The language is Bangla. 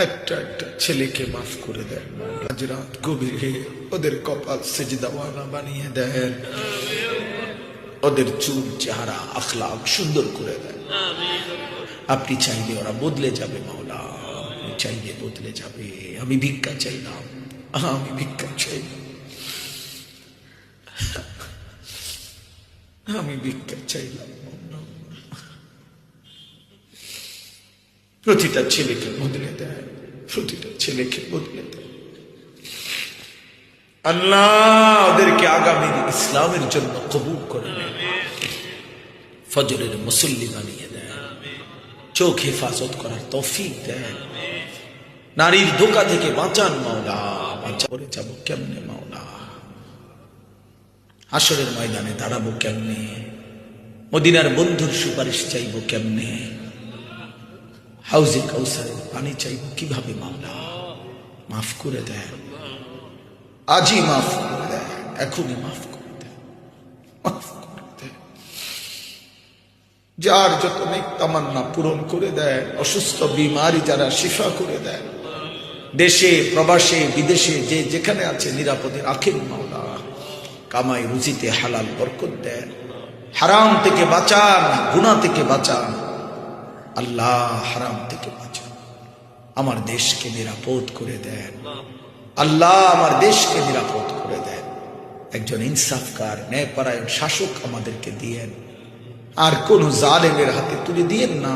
একটা একটা ছেলেকে মাফ করে দেন, আজ রাত গভীরে ওদের কপাল সেজদাওয়ালা বানিয়ে দেন, ওদের চুল চেহারা আখলাক সুন্দর করে দেন। আপনি চাইলে ওরা বদলে যাবে মাওলা, আপনি চাইলে বদলে যাবে। আমি ভিক্ষা চাইলাম, আমি ভিক্ষা চাইলাম, আমি ভিক্ষা চাইলাম। প্রতিটা ছেলেকে বদলে দেয়, প্রতিটা ছেলেকে বদলে দেয় আল্লাহ। ওদেরকে আগামী ইসলামের জন্য কবুল করে নেন, ফজরের মুসল্লি বানিয়ে দেন, চোখ হেফাজত করার তৌফিক দেন, নারীর ধোঁকা থেকে বাঁচান মাওলা। বাঁচা করে যাব কেমনে মাওলা? হাসরের ময়দানে দাঁড়াবো কেমনে? মদিনার বন্ধুর সুপারিশ চাইবো কেমনে? হাউজে কাউসারের পানি চাইবো কিভাবে মাওলা? মাফ করে দেন, আজই মাফ করে দেন, এখনই মাফ করে দেন, মাফ করে দেন। যার যত নেক তামান্না পূরণ করে দেন, অসুস্থ বিমারি যারা শিফা করে দেন, দেশে প্রবাসে বিদেশে যে যেখানে আছে নিরাপদে রাখেন মাওলা। কামাই রুজিতে হালাল বরকত দেন, হারাম থেকে বাঁচান, গুনাহ থেকে বাঁচান আল্লাহ, হারাম থেকে বাঁচান। আমার দেশকে নিরাপদ করে দেন আল্লাহ, আমার দেশকে নিরাপদ করে দেন। একজন ইনসাফকার ন্যায়পরায়ণ শাসক আমাদেরকে দিয়েন, আর কোন জালেমের হাতে তুলে দিয়েন না।